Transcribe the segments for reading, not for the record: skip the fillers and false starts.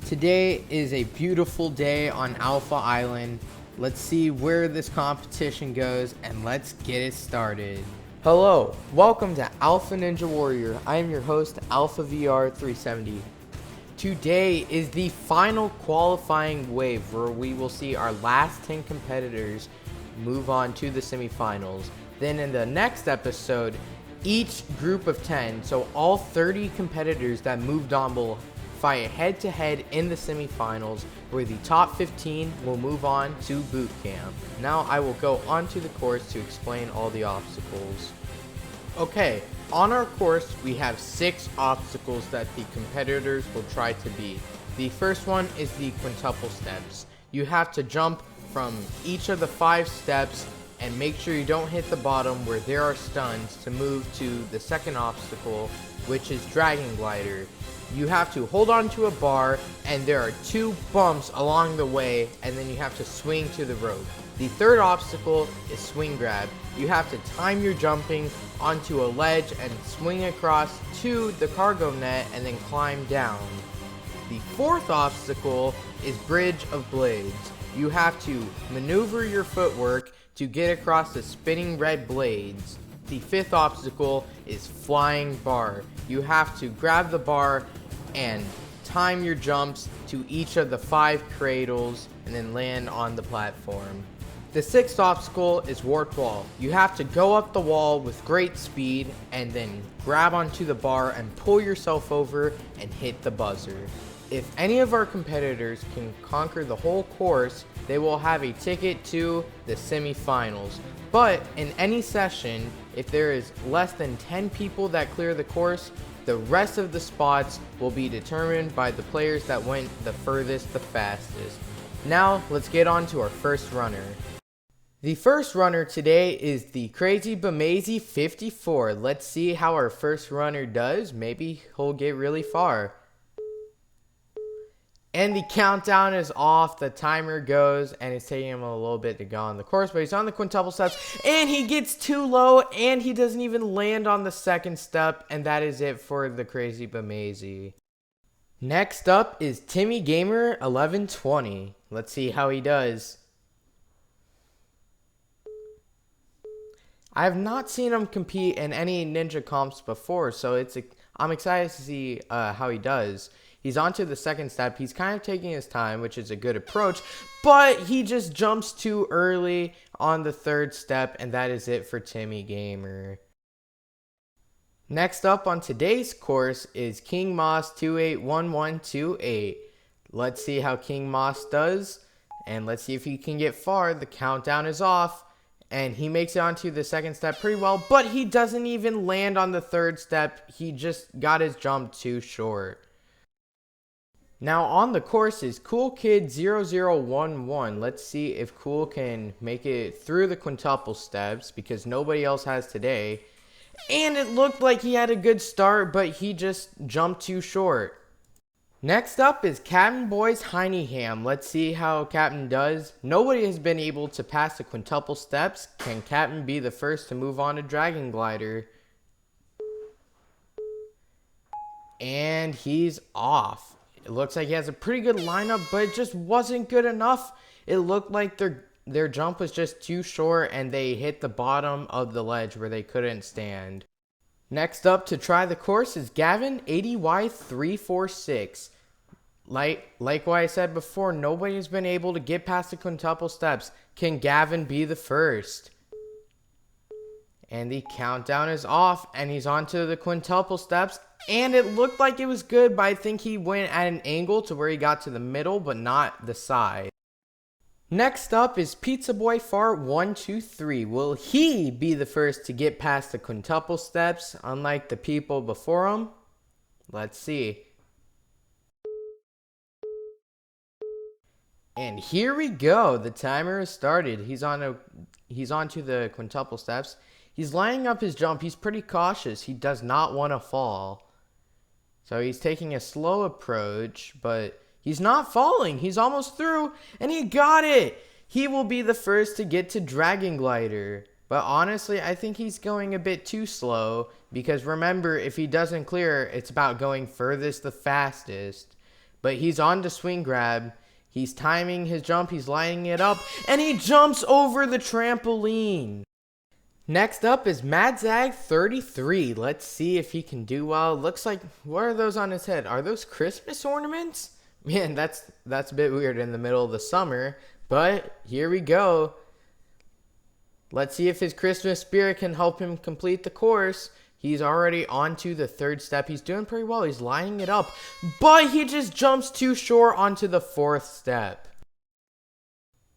Today is a beautiful day on Alpha Island. Let's see where this competition goes and let's get it started. Hello, welcome to Alpha Ninja Warrior. I am your host, Alpha VR 370. Today is the final qualifying wave where we will see our last 10 competitors move on to the semifinals. Then in the next episode, each group of 10, so all 30 competitors that moved on will fight head-to-head in the semifinals, where the top 15 will move on to boot camp. Now I will go onto the course to explain all the obstacles. Okay, on our course we have 6 obstacles that the competitors will try to beat. The first one is the quintuple steps. You have to jump from each of the 5 steps and make sure you don't hit the bottom where there are stuns to move to the second obstacle, which is dragon glider. You have to hold on to a bar and there are 2 bumps along the way, and then you have to swing to the rope. The third obstacle is swing grab. You have to time your jumping onto a ledge and swing across to the cargo net and then climb down. The fourth obstacle is bridge of blades. You have to maneuver your footwork to get across the spinning red blades. The fifth obstacle is flying bar. You have to grab the bar and time your jumps to each of the 5 cradles and then land on the platform. The sixth obstacle is warped wall. You have to go up the wall with great speed and then grab onto the bar and pull yourself over and hit the buzzer. If any of our competitors can conquer the whole course, they will have a ticket to the semifinals. But in any session, if there is less than 10 people that clear the course, the rest of the spots will be determined by the players that went the furthest the fastest. Now let's get on to our first runner. The first runner today is the Crazy Bamazy 54. Let's see how our first runner does. Maybe he'll get really far. And the countdown is off, the timer goes, and it's taking him a little bit to go on the course, but he's on the quintuple steps, and he gets too low, and he doesn't even land on the second step, and that is it for the Crazy Bamazy. Next up is Timmy Gamer 1120. Let's see how he does. I have not seen him compete in any ninja comps before, so I'm excited to see how he does. He's on to the second step. He's kind of taking his time, which is a good approach, but he just jumps too early on the third step, and that is it for Timmy Gamer. Next up on today's course is King Moss 281128. Let's see how King Moss does, and let's see if he can get far. The countdown is off, and he makes it onto the second step pretty well, but he doesn't even land on the third step. He just got his jump too short. Now on the course is Cool Kid 0011. Let's see if Cool can make it through the quintuple steps because nobody else has today. And it looked like he had a good start, but he just jumped too short. Next up is Captain Boys Heiningham. Let's see how Captain does. Nobody has been able to pass the quintuple steps. Can Captain be the first to move on to Dragon Glider? And he's off. It looks like he has a pretty good lineup, but it just wasn't good enough. It looked like their jump was just too short and they hit the bottom of the ledge where they couldn't stand. Next up to try the course is Gavin 80Y346. Like what I said before, nobody has been able to get past the quintuple steps. Can Gavin be the first? And the countdown is off, and he's onto the quintuple steps, and it looked like it was good, but I think he went at an angle to where he got to the middle, but not the side. Next up is Pizza Boy Fart 123. Will he be the first to get past the quintuple steps, unlike the people before him? Let's see. And here we go. The timer has started. He's onto the quintuple steps. He's lining up his jump. He's pretty cautious. He does not want to fall. So he's taking a slow approach, but he's not falling. He's almost through, and he got it. He will be the first to get to Dragon Glider. But honestly, I think he's going a bit too slow, because remember, if he doesn't clear, it's about going furthest the fastest. but he's on to swing grab. He's timing his jump, he's lining it up, and he jumps over the trampoline. Next up is Madzag33. Let's see if he can do well. Looks like, what are those on his head? Are those Christmas ornaments? Man, that's a bit weird in the middle of the summer, but here we go. Let's see if his Christmas spirit can help him complete the course. He's already on to the third step. He's doing pretty well. He's lining it up, but he just jumps too short onto the fourth step.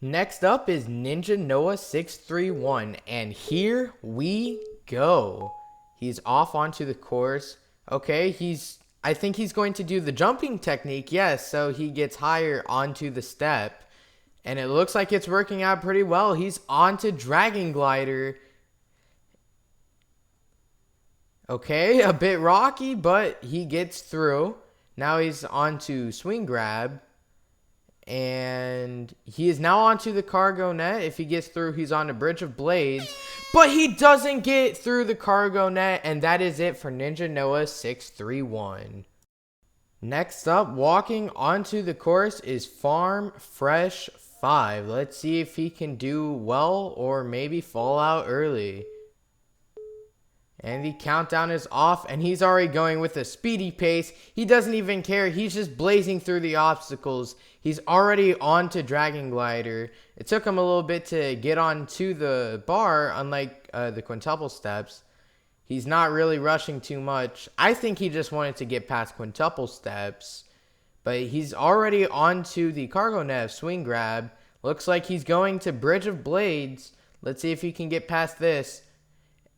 Next up is Ninja Noah 631, and here we go. He's off onto the course. Okay, I think he's going to do the jumping technique, yes, so he gets higher onto the step. And it looks like it's working out pretty well. He's on to Dragon Glider. Okay, a bit rocky, but he gets through. Now he's on to Swing Grab. And he is now onto the cargo net. If he gets through, he's on the Bridge of Blades. But he doesn't get through the cargo net. And that is it for Ninja Noah 631. Next up, walking onto the course is Farm Fresh 5. Let's see if he can do well or maybe fall out early. And the countdown is off, and he's already going with a speedy pace. He doesn't even care. He's just blazing through the obstacles. He's already on to Dragon Glider. It took him a little bit to get onto the bar, unlike the quintuple steps. He's not really rushing too much. I think he just wanted to get past quintuple steps. But he's already onto the cargo net Swing Grab. Looks like he's going to Bridge of Blades. Let's see if he can get past this.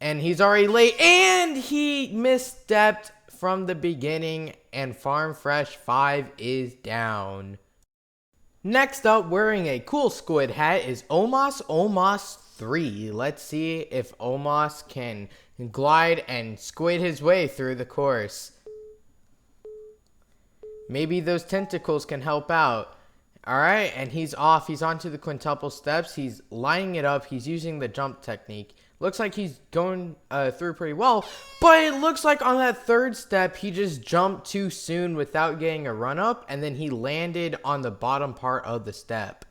And he's already late, and he misstepped from the beginning, and Farm Fresh 5 is down. Next up, wearing a cool squid hat is Omos 3. Let's see if Omos can glide and squid his way through the course. Maybe those tentacles can help out. Alright, and he's off. He's onto the quintuple steps. He's lining it up. He's using the jump technique. Looks like he's going through pretty well, but it looks like on that third step, he just jumped too soon without getting a run up, and then he landed on the bottom part of the step.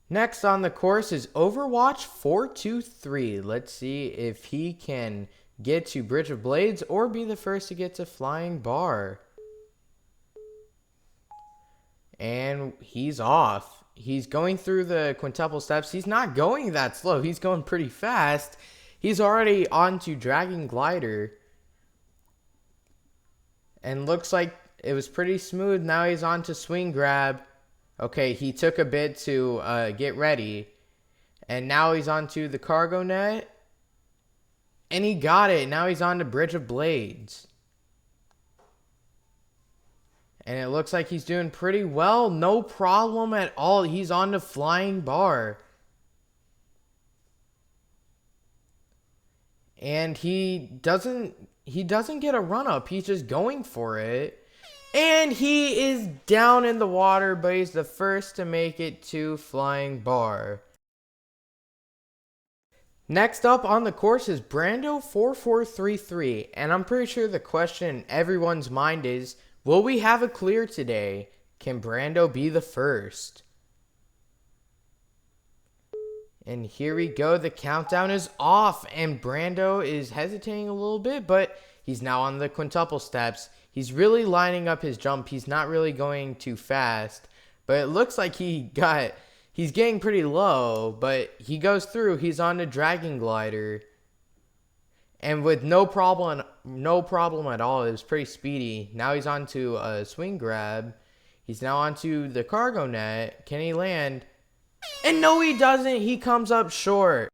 Next on the course is Overwatch 423. Let's see if he can get to Bridge of Blades or be the first to get to Flying Bar. And he's off. He's going through the quintuple steps. He's not going that slow. He's going pretty fast. He's already on to Dragon Glider. And looks like it was pretty smooth. Now he's on to Swing Grab. Okay, he took a bit to get ready. And now he's on to the cargo net. And he got it. Now he's on to Bridge of Blades. And it looks like he's doing pretty well. No problem at all. He's on the Flying Bar. And he doesn't get a run up. He's just going for it. And he is down in the water, but he's the first to make it to Flying Bar. Next up on the course is Brando4433. And I'm pretty sure the question in everyone's mind is, will we have a clear today? Can Brando be the first? And here we go. The countdown is off. And Brando is hesitating a little bit, but he's now on the quintuple steps. He's really lining up his jump. He's not really going too fast. But it looks like he's getting pretty low. But he goes through. He's on the Dragon Glider. And with no problem at all. It was pretty speedy. Now he's on to a Swing Grab. He's now onto the cargo net. Can he land? And no, he doesn't. He comes up short.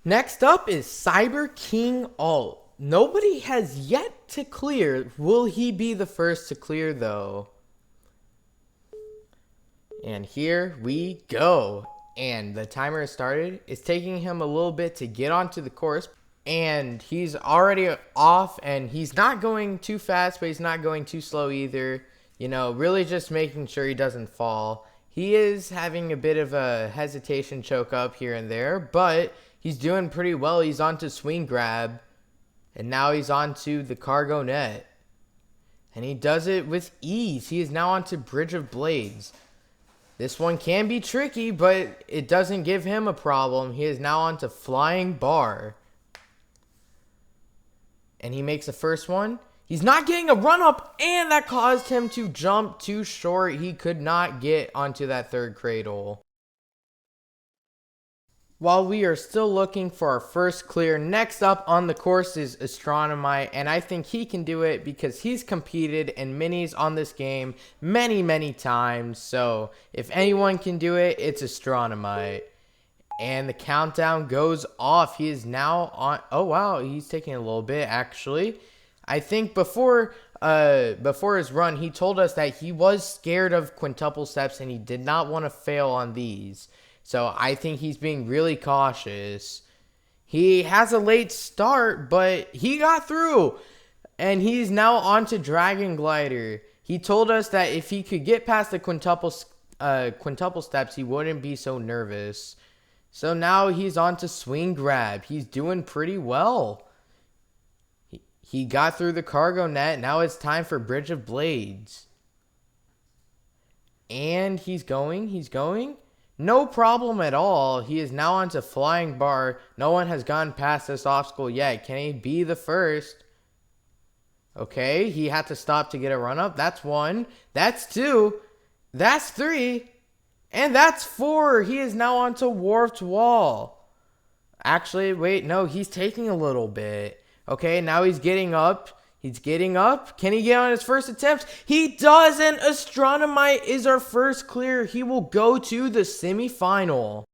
Next up is Cyber King Alt. Nobody has yet to clear. Will he be the first to clear, though? And here we go. And the timer has started. It's taking him a little bit to get onto the course. And he's already off, and he's not going too fast, but he's not going too slow either. You know, really just making sure he doesn't fall. He is having a bit of a hesitation choke up here and there, but he's doing pretty well. He's on to Swing Grab, and now he's on to the cargo net. And he does it with ease. He is now onto Bridge of Blades. This one can be tricky, but it doesn't give him a problem. He is now onto Flying Bar. And he makes the first one. He's not getting a run-up, and that caused him to jump too short. He could not get onto that third cradle. While we are still looking for our first clear, next up on the course is Astronomite, and I think he can do it because he's competed in minis on this game many times. So if anyone can do it, it's Astronomite. And the countdown goes off. He is now on. Oh wow, he's taking a little bit actually. I think before his run, he told us that he was scared of quintuple steps and he did not want to fail on these. So I think he's being really cautious. He has a late start, but he got through. And he's now on to Dragon Glider. He told us that if he could get past the quintuple steps, he wouldn't be so nervous. So now he's on to Swing Grab. He's doing pretty well. He got through the cargo net. Now it's time for Bridge of Blades. And he's going. No problem at all. He is now onto Flying Bar. No one has gone past this obstacle yet. Can he be the first? Okay, he had to stop to get a run up. That's 1. That's 2. That's 3. And that's 4. He is now onto Warped Wall. Actually, wait, no, he's taking a little bit. Okay, now he's getting up. Can he get on his first attempt? He does, and Astronomite is our first clear. He will go to the semifinal.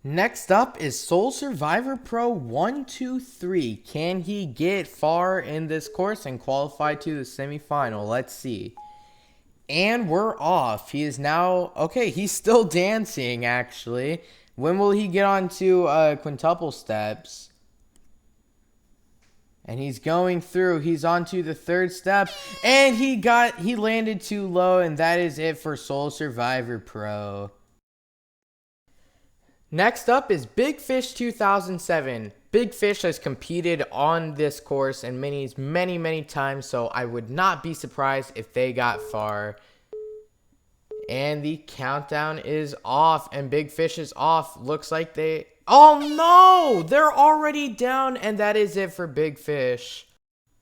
Next up is Soul Survivor Pro 123. Can he get far in this course and qualify to the semifinal? Let's see. And we're off. He is now... Okay, he's still dancing, actually. When will he get onto quintuple steps? And he's going through. He's onto the third step. And he landed too low. And that is it for Soul Survivor Pro. Next up is Big Fish 2007. Big Fish has competed on this course and minis many times. So I would not be surprised if they got far. And the countdown is off. And Big Fish is off. Looks like they... Oh no! They're already down, and that is it for Big Fish.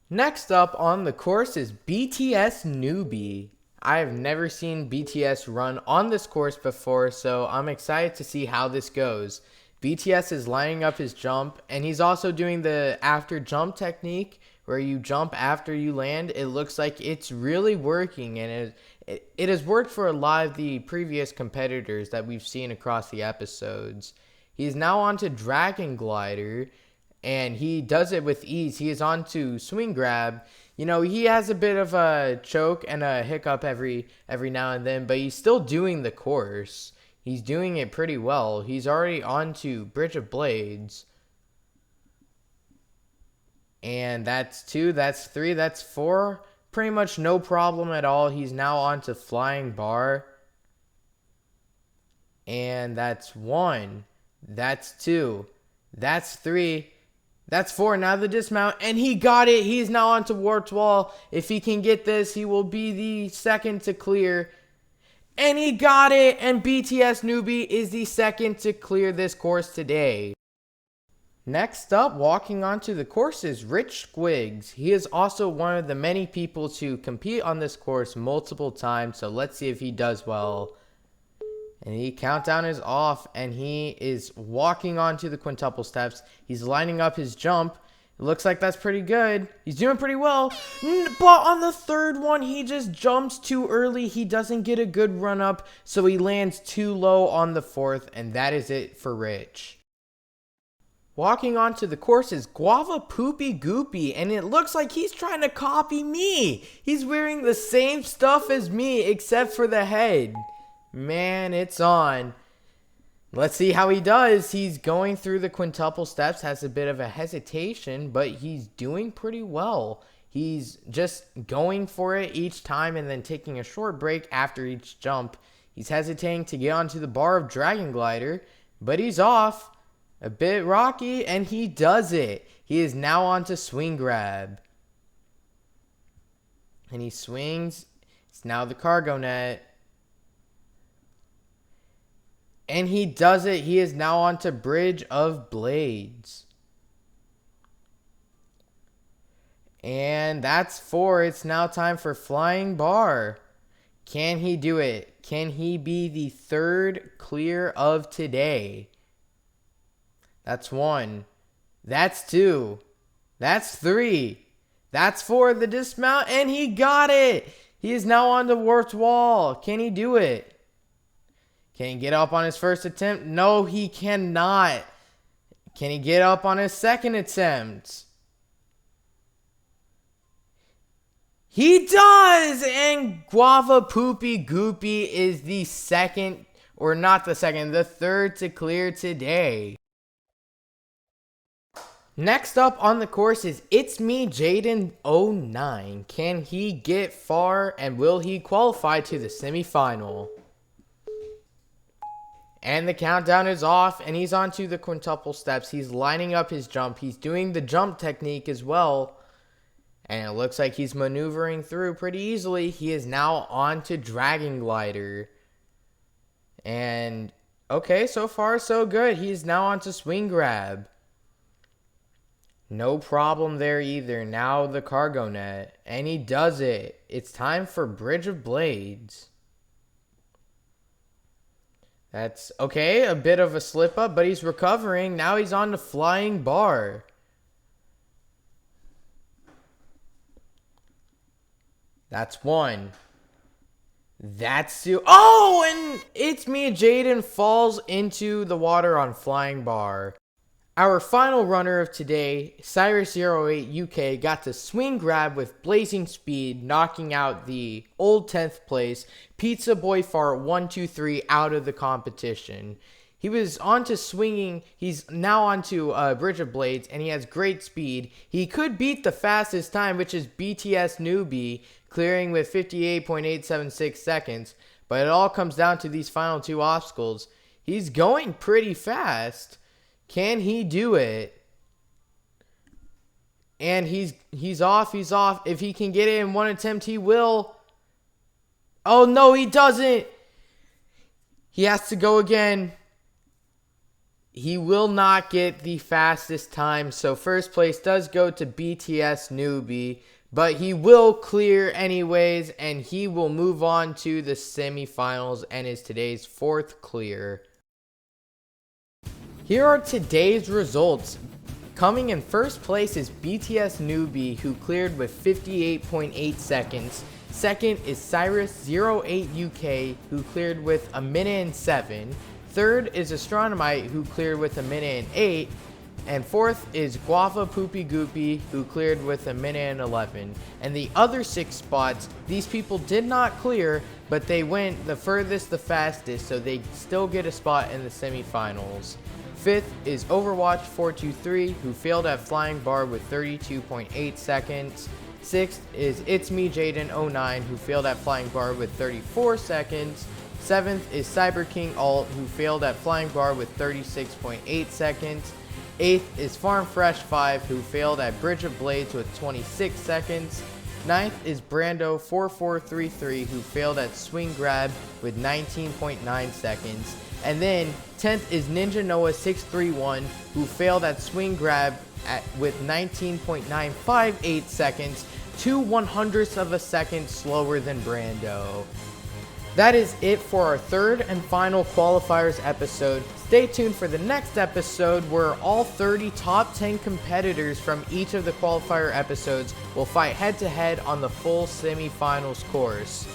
Next up on the course is BTS Newbie. I have never seen BTS run on this course before, so I'm excited to see how this goes. BTS is lining up his jump, and he's also doing the after jump technique, where you jump after you land. It looks like it's really working, and it has worked for a lot of the previous competitors that we've seen across the episodes. He's now on to Dragon Glider, and he does it with ease. He is on to Swing Grab. You know, he has a bit of a choke and a hiccup every now and then, but he's still doing the course. He's doing it pretty well. He's already on to Bridge of Blades. And that's 2, that's 3, that's 4. Pretty much no problem at all. He's now on to Flying Bar. And that's 1. That's 2. That's 3. That's 4. Now the dismount. And he got it. He's now onto Warped Wall. If he can get this, he will be the second to clear. And he got it. And BTS Newbie is the second to clear this course today. Next up, walking onto the course is Rich Squigs. He is also one of the many people to compete on this course multiple times. So let's see if he does well. And the countdown is off, and he is walking onto the quintuple steps. He's lining up his jump. It looks like that's pretty good. He's doing pretty well. But on the third one, he just jumps too early. He doesn't get a good run up, so he lands too low on the fourth, and that is it for Rich. Walking onto the course is Guava Poopy Goopy, and it looks like he's trying to copy me. He's wearing the same stuff as me, except for the head. Man, it's on. Let's see how he does. He's going through the quintuple steps, has a bit of a hesitation, but he's doing pretty well. He's just going for it each time and then taking a short break after each jump. He's hesitating to get onto the bar of Dragon Glider, but he's off. A bit rocky, and he does it. He is now on to Swing Grab. And he swings. It's now the cargo net. And he does it. He is now onto Bridge of Blades. And that's 4. It's now time for Flying Bar. Can he do it? Can he be the 3rd clear of today? That's 1. That's 2. That's 3. That's 4. The dismount. And he got it. He is now on the warped wall. Can he do it? Can he get up on his first attempt? No, he cannot. Can he get up on his second attempt? He does! And Guava Poopy Goopy is the second, or not the second, the 3rd to clear today. Next up on the course is It's Me Jaden 09. Can he get far and will he qualify to the semifinal? And the countdown is off and he's onto the quintuple steps. He's lining up his jump. He's doing the jump technique as well. And it looks like he's maneuvering through pretty easily. He is now on to Dragon Glider. And, okay, so far so good. He's now on to Swing Grab. No problem there either. Now the cargo net. And he does it. It's time for Bridge of Blades. That's, okay, a bit of a slip up, but he's recovering. Now he's on to Flying Bar. That's 1. That's 2. Oh, and It's Me Jaden falls into the water on Flying Bar. Our final runner of today, Cyrus08 UK, got to Swing Grab with blazing speed, knocking out the old 10th place Pizza Boy Fart 123 out of the competition. He was on to swinging. He's now on to Bridge of Blades, and he has great speed. He could beat the fastest time, which is BTS Newbie, clearing with 58.876 seconds. But it all comes down to these final 2 obstacles. He's going pretty fast. Can he do it? And he's off. He's off. If he can get it in 1 attempt, he will. Oh, no, he doesn't. He has to go again. He will not get the fastest time, so first place does go to BTS Newbie, but he will clear anyways, and he will move on to the semifinals and is today's 4th clear. Here are today's results. Coming in first place is BTS Newbie, who cleared with 58.8 seconds. Second is Cyrus08 UK, who cleared with 1 minute and 7. Third is Astronomite, who cleared with 1 minute and 8. And fourth is Guava Poopy Goopy, who cleared with 1 minute and 11. And the other 6 spots, these people did not clear, but they went the furthest, the fastest, so they still get a spot in the semifinals. Fifth is Overwatch 423, who failed at Flying Bar with 32.8 seconds. Sixth is It's Me Jaden 09, who failed at Flying Bar with 34 seconds. 7th is Cyber King Alt, who failed at Flying Bar with 36.8 seconds. 8th is Farm Fresh 5, who failed at Bridge of Blades with 26 seconds. 9th is Brando 4433, who failed at Swing Grab with 19.9 seconds. And then 10th is Ninja Noah 631, who failed at Swing Grab with 19.958 seconds, 2/100ths of a second slower than Brando. That is it for our 3rd and final qualifiers episode. Stay tuned for the next episode where all 30 top 10 competitors from each of the qualifier episodes will fight head to head on the full semifinals course.